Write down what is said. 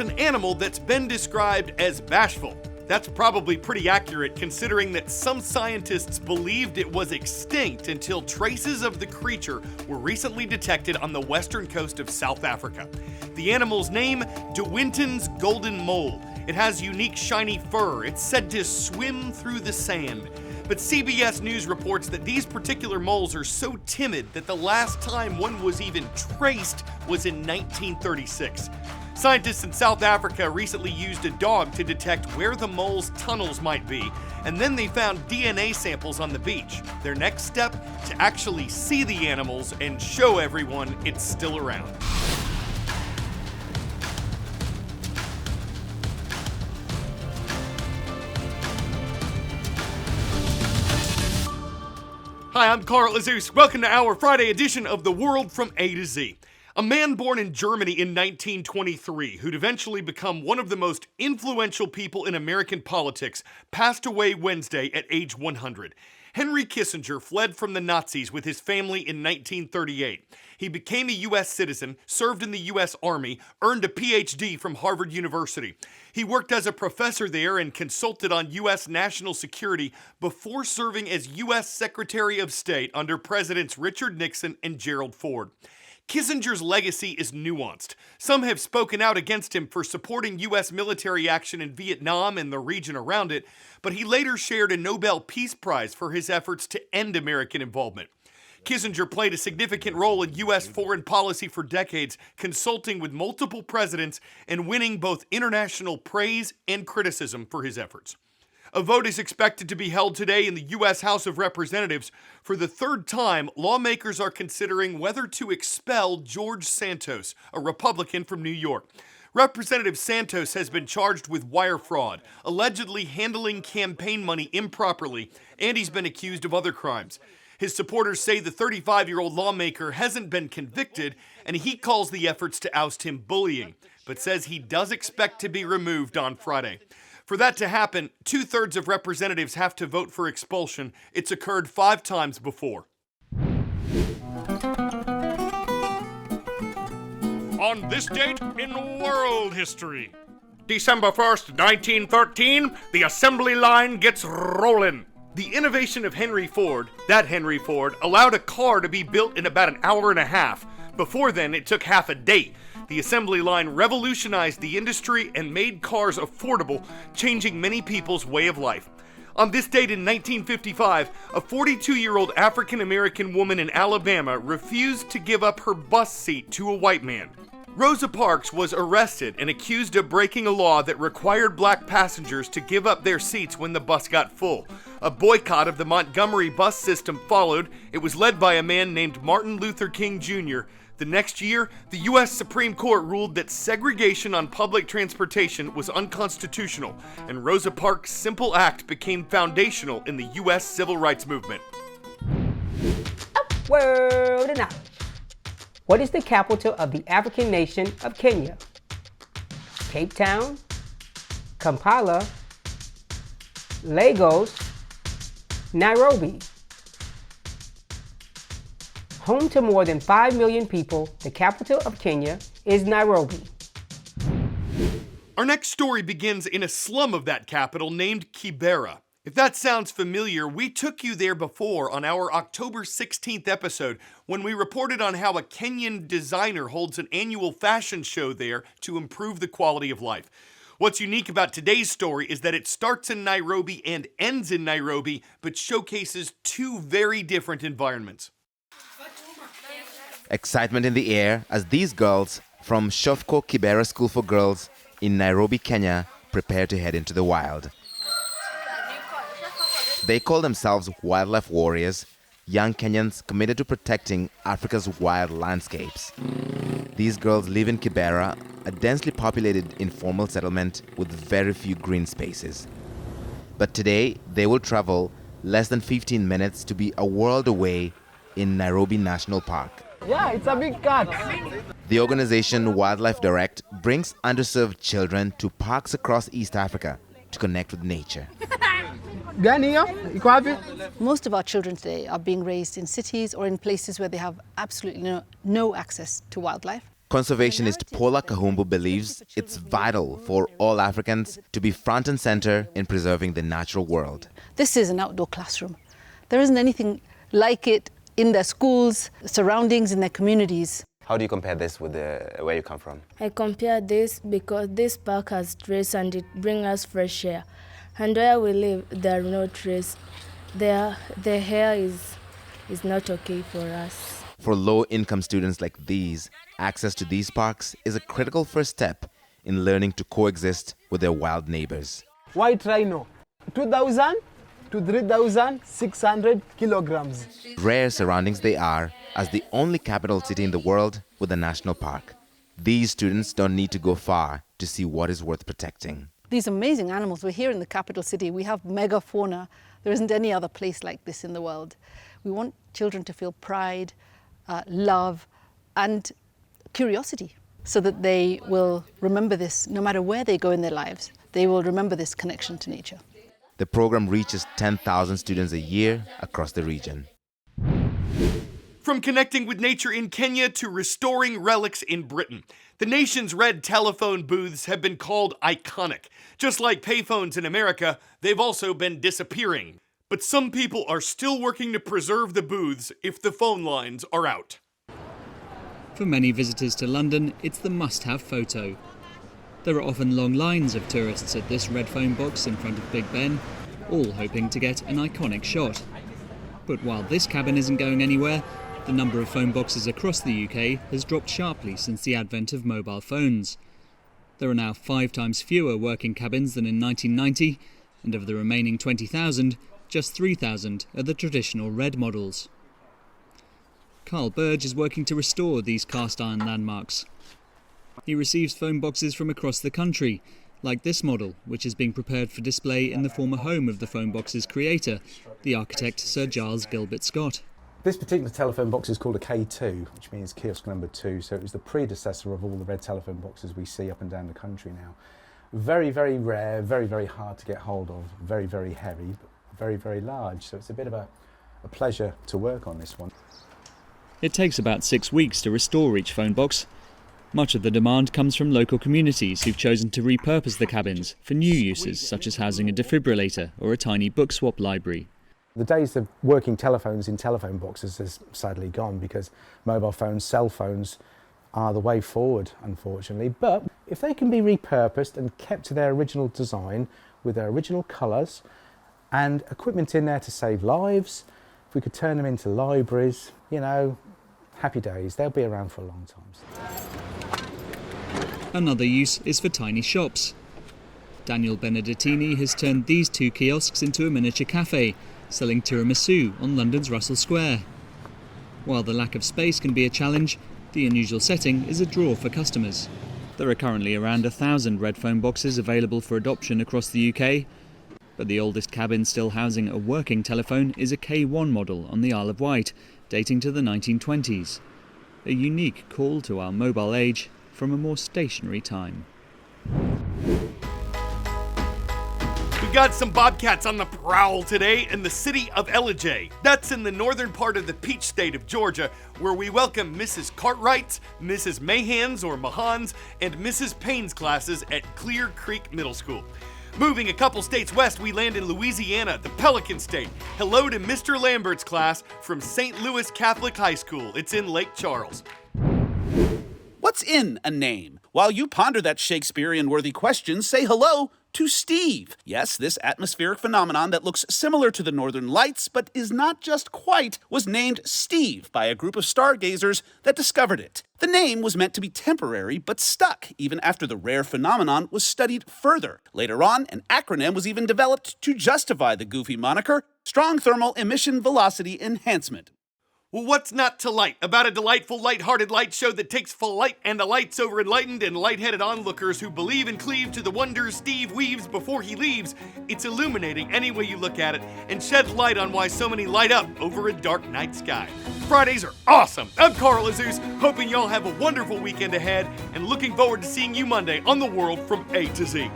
an animal that's been described as bashful. That's probably pretty accurate considering that some scientists believed it was extinct until traces of the creature were recently detected on the western coast of South Africa. The animal's name, De Winton's golden mole. It has unique shiny fur. It's said to swim through the sand. But CBS News reports that these particular moles are so timid that the last time one was even traced was in 1936. Scientists in South Africa recently used a dog to detect where the mole's tunnels might be, and then they found DNA samples on the beach. Their next step, to actually see the animals and show everyone it's still around. Hi, I'm Carl Azus. Welcome to our Friday edition of The World from A to Z. A man born in Germany in 1923, who'd eventually become one of the most influential people in American politics, passed away Wednesday at age 100. Henry Kissinger fled from the Nazis with his family in 1938. He became a U.S. citizen, served in the U.S. Army, earned a Ph.D. from Harvard University. He worked as a professor there and consulted on U.S. national security before serving as U.S. Secretary of State under Presidents Richard Nixon and Gerald Ford. Kissinger's legacy is nuanced. Some have spoken out against him for supporting U.S. military action in Vietnam and the region around it, but he later shared a Nobel Peace Prize for his efforts to end American involvement. Kissinger played a significant role in U.S. foreign policy for decades, consulting with multiple presidents and winning both international praise and criticism for his efforts. A vote is expected to be held today in the U.S. House of Representatives. For the third time, lawmakers are considering whether to expel George Santos, a Republican from New York. Representative Santos has been charged with wire fraud, allegedly handling campaign money improperly, and he's been accused of other crimes. His supporters say the 35-year-old lawmaker hasn't been convicted, and he calls the efforts to oust him bullying, but says he does expect to be removed on Friday. For that to happen, 2/3 of representatives have to vote for expulsion. It's occurred 5 times before. On this date in world history, December 1st, 1913, the assembly line gets rolling. The innovation of Henry Ford, allowed a car to be built in about an hour and a half. Before then, it took half a day. The assembly line revolutionized the industry and made cars affordable, changing many people's way of life. On this date in 1955, a 42-year-old African-American woman in Alabama refused to give up her bus seat to a white man. Rosa Parks was arrested and accused of breaking a law that required black passengers to give up their seats when the bus got full. A boycott of the Montgomery bus system followed. It was led by a man named Martin Luther King Jr. The next year, the U.S. Supreme Court ruled that segregation on public transportation was unconstitutional, and Rosa Parks' simple act became foundational in the U.S. civil rights movement. World enough. What is the capital of the African nation of Kenya? Cape Town, Kampala, Lagos, Nairobi. Home to more than 5 million people, the capital of Kenya is Nairobi. Our next story begins in a slum of that capital named Kibera. If that sounds familiar, we took you there before on our October 16th episode when we reported on how a Kenyan designer holds an annual fashion show there to improve the quality of life. What's unique about today's story is that it starts in Nairobi and ends in Nairobi, but showcases 2 very different environments. Excitement in the air as these girls from Shofco Kibera School for Girls in Nairobi, Kenya, prepare to head into the wild. They call themselves wildlife warriors, young Kenyans committed to protecting Africa's wild landscapes. These girls live in Kibera, a densely populated informal settlement with very few green spaces. But today, they will travel less than 15 minutes to be a world away in Nairobi National Park. Yeah, it's a big cat. The organization Wildlife Direct brings underserved children to parks across East Africa to connect with nature. Most of our children today are being raised in cities or in places where they have absolutely no access to wildlife. Conservationist Paula Kahumbu believes it's vital for all Africans to be front and center in preserving the natural world. This is an outdoor classroom. There isn't anything like it in their schools, surroundings, in their communities. How do you compare this with where you come from? I compare this because this park has trees and it brings us fresh air. And where we live, there are no trees. The air is not okay for us. For low-income students like these, access to these parks is a critical first step in learning to coexist with their wild neighbors. White rhino, 2,000 to 3,600 kilograms. Rare surroundings they are, as the only capital city in the world with a national park. These students don't need to go far to see what is worth protecting. These amazing animals. We're here in the capital city. We have megafauna. There isn't any other place like this in the world. We want children to feel pride, love, and curiosity, so that they will remember this no matter where they go in their lives. They will remember this connection to nature. The program reaches 10,000 students a year across the region. From connecting with nature in Kenya to restoring relics in Britain, the nation's red telephone booths have been called iconic. Just like payphones in America, they've also been disappearing. But some people are still working to preserve the booths if the phone lines are out. For many visitors to London, it's the must-have photo. There are often long lines of tourists at this red phone box in front of Big Ben, all hoping to get an iconic shot. But while this cabin isn't going anywhere, the number of phone boxes across the UK has dropped sharply since the advent of mobile phones. There are now 5 times fewer working cabins than in 1990, and of the remaining 20,000, just 3,000 are the traditional red models. Carl Burge is working to restore these cast-iron landmarks. He receives phone boxes from across the country, like this model, which is being prepared for display in the former home of the phone box's creator, the architect Sir Giles Gilbert Scott. This particular telephone box is called a K2, which means kiosk number 2, so it was the predecessor of all the red telephone boxes we see up and down the country now. Very, very rare, very, very hard to get hold of, very, very heavy, but very, very large, so it's a bit of a pleasure to work on this one. It takes about 6 weeks to restore each phone box. Much of the demand comes from local communities who've chosen to repurpose the cabins for new uses, such as housing a defibrillator or a tiny book swap library. The days of working telephones in telephone boxes is sadly gone, because mobile phones, cell phones are the way forward, unfortunately. But if they can be repurposed and kept to their original design with their original colours and equipment in there to save lives, if we could turn them into libraries, you know, happy days. They'll be around for a long time. Another use is for tiny shops. Daniel Benedettini has turned these 2 kiosks into a miniature cafe, selling tiramisu on London's Russell Square. While the lack of space can be a challenge, the unusual setting is a draw for customers. There are currently around 1,000 red phone boxes available for adoption across the UK, but the oldest cabin still housing a working telephone is a K1 model on the Isle of Wight, dating to the 1920s. A unique call to our mobile age from a more stationary time. We got some bobcats on the prowl today in the city of Ellijay. That's in the northern part of the Peach State of Georgia, where we welcome Mrs. Cartwright's, Mrs. Mahan's or Mahan's, and Mrs. Payne's classes at Clear Creek Middle School. Moving a couple states west, we land in Louisiana, the Pelican State. Hello to Mr. Lambert's class from St. Louis Catholic High School. It's in Lake Charles. What's in a name? While you ponder that Shakespearean-worthy question, say hello to Steve. Yes, this atmospheric phenomenon that looks similar to the Northern Lights, but is not just quite, was named Steve by a group of stargazers that discovered it. The name was meant to be temporary, but stuck even after the rare phenomenon was studied further. Later on, an acronym was even developed to justify the goofy moniker, Strong Thermal Emission Velocity Enhancement. Well, what's not to like about a delightful, light-hearted light show that takes flight and delights over enlightened and light-headed onlookers who believe and cleave to the wonders Steve weaves before he leaves? It's illuminating any way you look at it and sheds light on why so many light up over a dark night sky. Fridays are awesome. I'm Carl Azus, hoping y'all have a wonderful weekend ahead and looking forward to seeing you Monday on The World from A to Z.